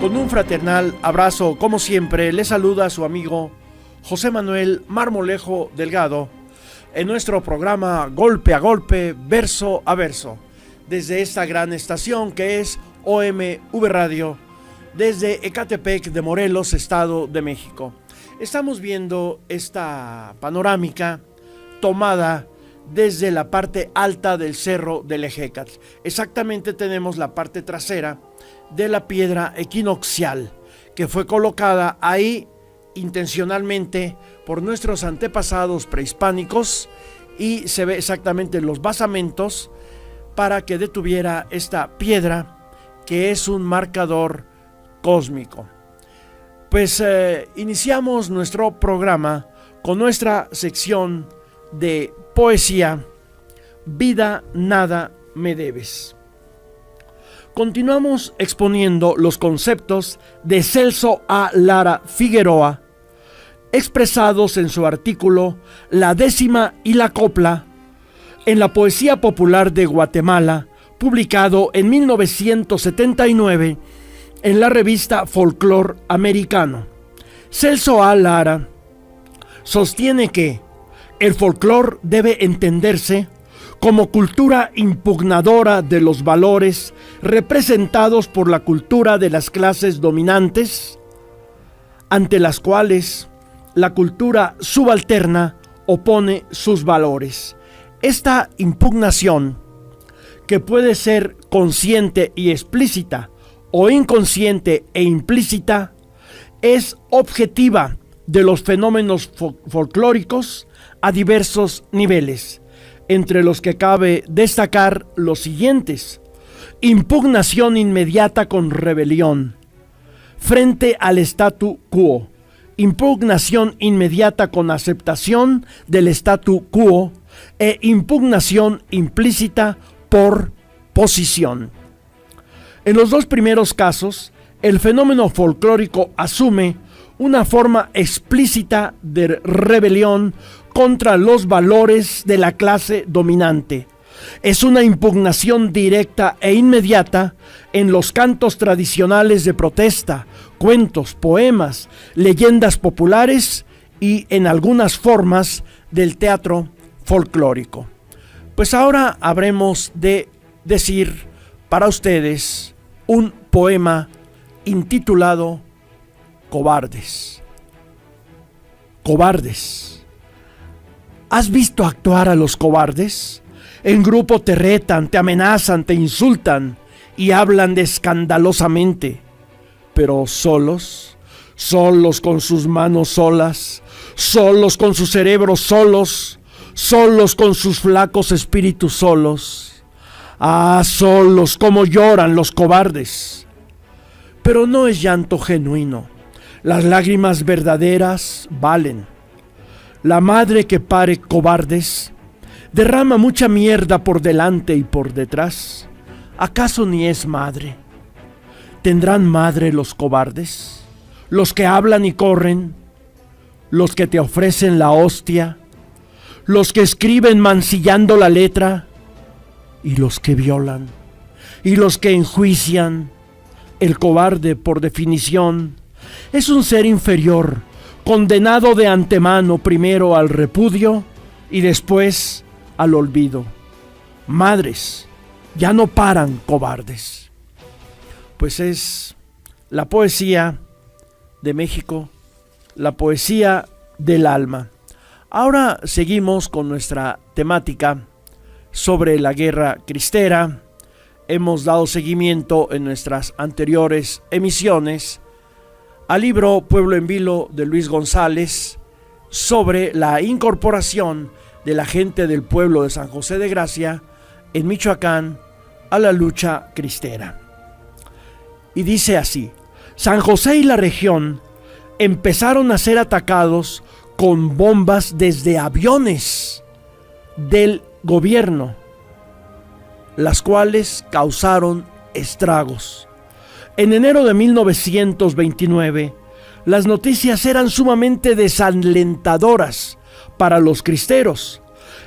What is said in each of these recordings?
Con un fraternal abrazo, como siempre, le saluda su amigo José Manuel Marmolejo Delgado en nuestro programa Golpe a Golpe, Verso a Verso, desde esta gran estación que es OMV Radio, desde Ecatepec de Morelos, Estado de México. Estamos viendo esta panorámica tomada desde la parte alta del Cerro del Ejecatl. Exactamente tenemos la parte trasera de la piedra equinoccial que fue colocada ahí intencionalmente por nuestros antepasados prehispánicos, y se ve exactamente los basamentos para que detuviera esta piedra que es un marcador cósmico. Pues iniciamos nuestro programa con nuestra sección de poesía, Vida nada me debes. Continuamos exponiendo los conceptos de Celso A. Lara Figueroa, expresados en su artículo La décima y la copla en la Poesía Popular de Guatemala, publicado en 1979 en la revista Folclor Americano. Celso A. Lara sostiene que el folclor debe entenderse como cultura impugnadora de los valores representados por la cultura de las clases dominantes, ante las cuales la cultura subalterna opone sus valores. Esta impugnación, que puede ser consciente y explícita o inconsciente e implícita, es objetiva de los fenómenos folclóricos a diversos niveles, entre los que cabe destacar los siguientes: impugnación inmediata con rebelión frente al statu quo, impugnación inmediata con aceptación del statu quo e impugnación implícita por posición. En los dos primeros casos, el fenómeno folclórico asume una forma explícita de rebelión contra los valores de la clase dominante. Es una impugnación directa e inmediata en los cantos tradicionales de protesta, cuentos, poemas, leyendas populares y en algunas formas del teatro folclórico. Pues ahora habremos de decir para ustedes un poema intitulado Cobardes. Cobardes. ¿Has visto actuar a los cobardes? En grupo te retan, te amenazan, te insultan y hablan escandalosamente, pero solos con sus manos solas, solos con sus cerebros solos, solos con sus flacos espíritus solos. Ah, solos, cómo lloran los cobardes. Pero no es llanto genuino. Las lágrimas verdaderas valen. La madre que pare cobardes derrama mucha mierda por delante y por detrás. ¿Acaso ni es madre? ¿Tendrán madre los cobardes? Los que hablan y corren, los que te ofrecen la hostia, los que escriben mancillando la letra, y los que violan, y los que enjuician. El cobarde, por definición, es un ser inferior, condenado de antemano primero al repudio y después al olvido. Madres, ya no paran cobardes. Pues es la poesía de México, la poesía del alma. Ahora seguimos con nuestra temática sobre la guerra cristera. Hemos dado seguimiento en nuestras anteriores emisiones al libro Pueblo en Vilo de Luis González sobre la incorporación de la gente del pueblo de San José de Gracia en Michoacán a la lucha cristera. Y dice así: San José y la región empezaron a ser atacados con bombas desde aviones del gobierno, las cuales causaron estragos. En enero de 1929, las noticias eran sumamente desalentadoras para los cristeros.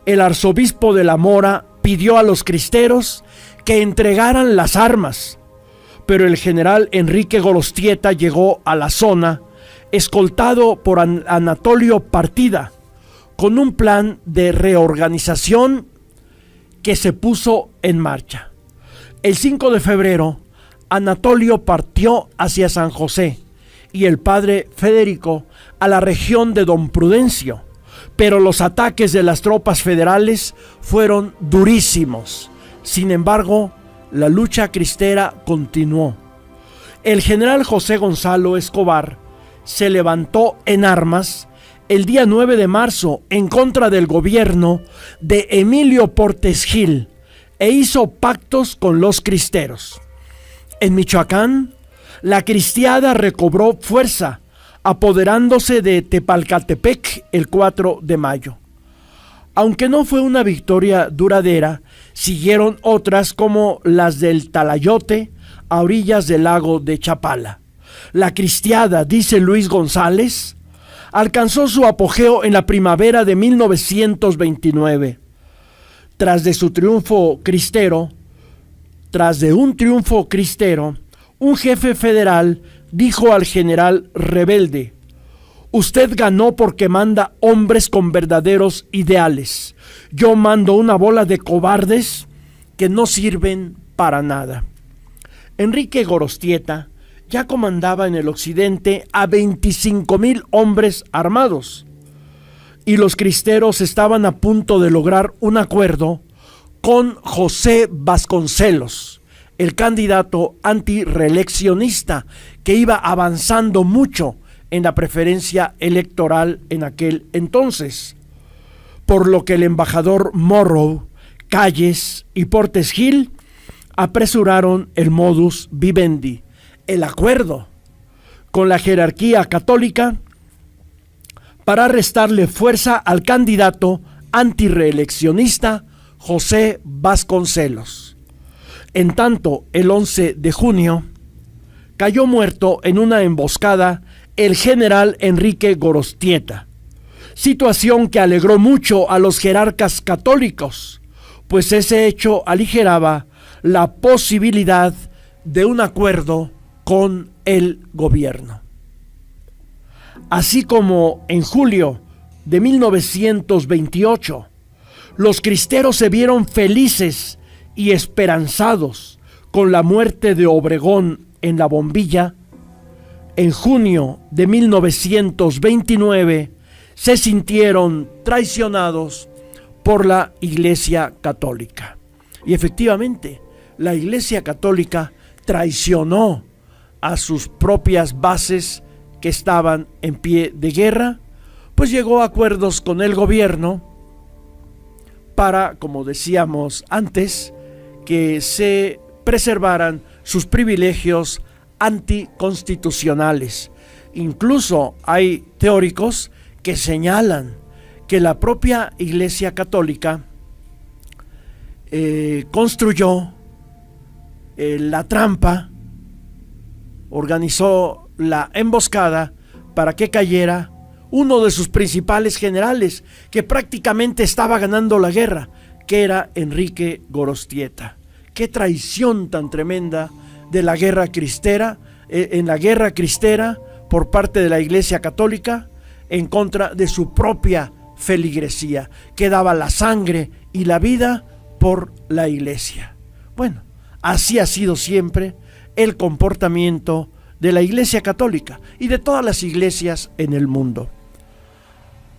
El arzobispo de La Mora pidió a los cristeros que entregaran las armas, pero el general Enrique Gorostieta llegó a la zona, escoltado por Anatolio Partida, con un plan de reorganización que se puso en marcha. El 5 de febrero, Anatolio partió hacia San José y el padre Federico a la región de Don Prudencio, pero los ataques de las tropas federales fueron durísimos. Sin embargo, la lucha cristera continuó. El general José Gonzalo Escobar se levantó en armas el día 9 de marzo en contra del gobierno de Emilio Portes Gil e hizo pactos con los cristeros. En Michoacán, la cristiada recobró fuerza, apoderándose de Tepalcatepec el 4 de mayo. Aunque no fue una victoria duradera, siguieron otras como las del Talayote, a orillas del lago de Chapala. La cristiada, dice Luis González, alcanzó su apogeo en la primavera de 1929. Tras de un triunfo cristero, un jefe federal dijo al general rebelde: usted ganó porque manda hombres con verdaderos ideales. Yo mando una bola de cobardes que no sirven para nada. Enrique Gorostieta ya comandaba en el occidente a 25,000 hombres armados, y los cristeros estaban a punto de lograr un acuerdo con José Vasconcelos, el candidato antireeleccionista que iba avanzando mucho en la preferencia electoral en aquel entonces, por lo que el embajador Morrow, Calles y Portes Gil apresuraron el modus vivendi, el acuerdo con la jerarquía católica para restarle fuerza al candidato antireeleccionista José Vasconcelos. En tanto, el 11 de junio cayó muerto en una emboscada el general Enrique Gorostieta, situación que alegró mucho a los jerarcas católicos, pues ese hecho aligeraba la posibilidad de un acuerdo con el gobierno. Así como en julio de 1928, los cristeros se vieron felices y esperanzados con la muerte de Obregón en la Bombilla, en junio de 1929 se sintieron traicionados por la Iglesia Católica. Y efectivamente, la Iglesia Católica traicionó a sus propias bases que estaban en pie de guerra, pues llegó a acuerdos con el gobierno para, como decíamos antes, que se preservaran sus privilegios anticonstitucionales. Incluso hay teóricos que señalan que la propia Iglesia Católica construyó la trampa, organizó la emboscada para que cayera uno de sus principales generales, que prácticamente estaba ganando la guerra, que era Enrique Gorostieta. Qué traición tan tremenda de la guerra cristera, en la guerra cristera por parte de la Iglesia Católica en contra de su propia feligresía, que daba la sangre y la vida por la Iglesia. Bueno, así ha sido siempre el comportamiento de la Iglesia Católica y de todas las iglesias en el mundo.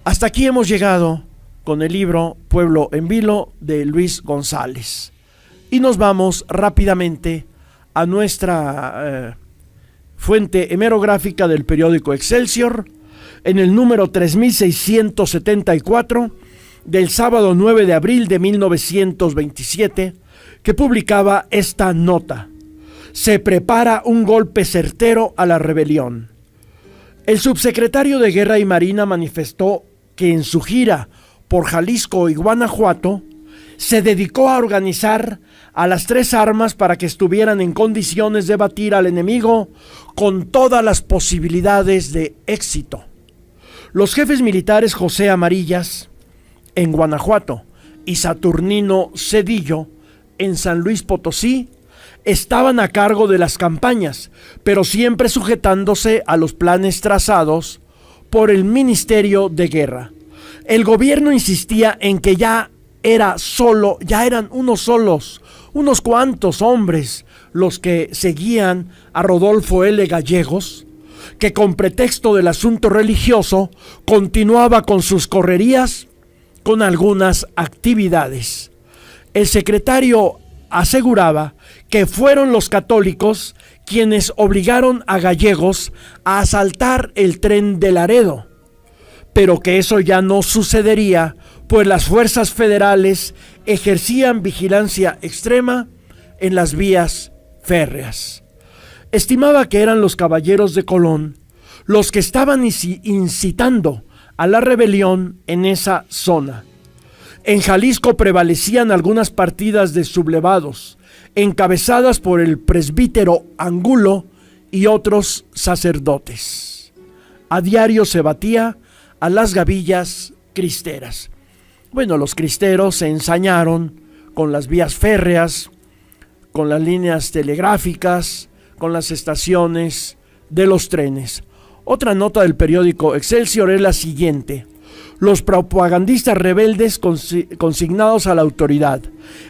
Hasta aquí hemos llegado con el libro Pueblo en Vilo de Luis González. Y nos vamos rápidamente a nuestra fuente hemerográfica del periódico Excelsior, en el número 3674 del sábado 9 de abril de 1927, que publicaba esta nota: se prepara un golpe certero a la rebelión. El subsecretario de Guerra y Marina manifestó que en su gira por Jalisco y Guanajuato se dedicó a organizar a las tres armas para que estuvieran en condiciones de batir al enemigo con todas las posibilidades de éxito. Los jefes militares José Amarillas en Guanajuato y Saturnino Cedillo en San Luis Potosí estaban a cargo de las campañas, pero siempre sujetándose a los planes trazados por el Ministerio de Guerra. El gobierno insistía en que ya eran unos cuantos hombres los que seguían a Rodolfo L. Gallegos, que con pretexto del asunto religioso continuaba con sus correrías con algunas actividades. El secretario aseguraba que fueron los católicos quienes obligaron a Gallegos a asaltar el tren de Laredo, pero que eso ya no sucedería, pues las fuerzas federales ejercían vigilancia extrema en las vías férreas. Estimaba que eran los caballeros de Colón los que estaban incitando a la rebelión en esa zona. En Jalisco prevalecían algunas partidas de sublevados, encabezadas por el presbítero Angulo y otros sacerdotes. A diario se batía a las gavillas cristeras. Bueno, los cristeros se ensañaron con las vías férreas, con las líneas telegráficas, con las estaciones de los trenes. Otra nota del periódico Excelsior es la siguiente: los propagandistas rebeldes consignados a la autoridad.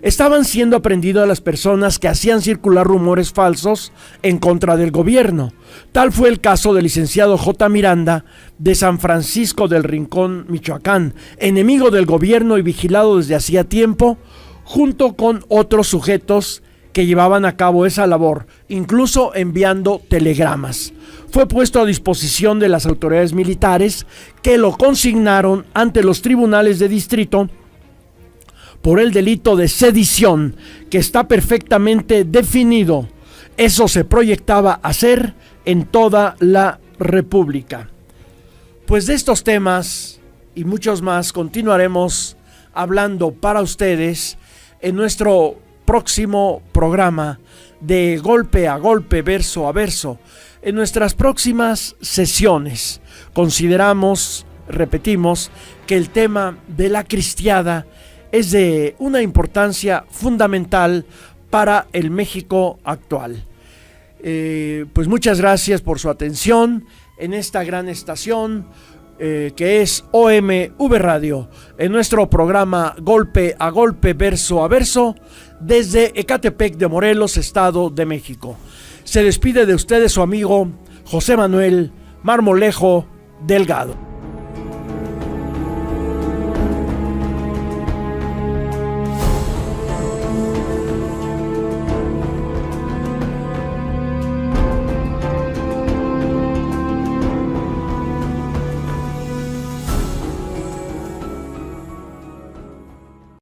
Estaban siendo aprendidas las personas que hacían circular rumores falsos en contra del gobierno. Tal fue el caso del licenciado J. Miranda de San Francisco del Rincón, Michoacán, enemigo del gobierno y vigilado desde hacía tiempo, junto con otros sujetos que llevaban a cabo esa labor, incluso enviando telegramas. Fue puesto a disposición de las autoridades militares, que lo consignaron ante los tribunales de distrito por el delito de sedición, que está perfectamente definido. Eso se proyectaba hacer en toda la República. Pues de estos temas y muchos más continuaremos hablando para ustedes en nuestro próximo programa de Golpe a Golpe, Verso a Verso. En nuestras próximas sesiones repetimos, que el tema de la cristiada es de una importancia fundamental para el México actual. Pues muchas gracias por su atención en esta gran estación que es OMV Radio, en nuestro programa Golpe a Golpe, Verso a Verso, desde Ecatepec de Morelos, Estado de México. Se despide de ustedes su amigo José Manuel Marmolejo Delgado.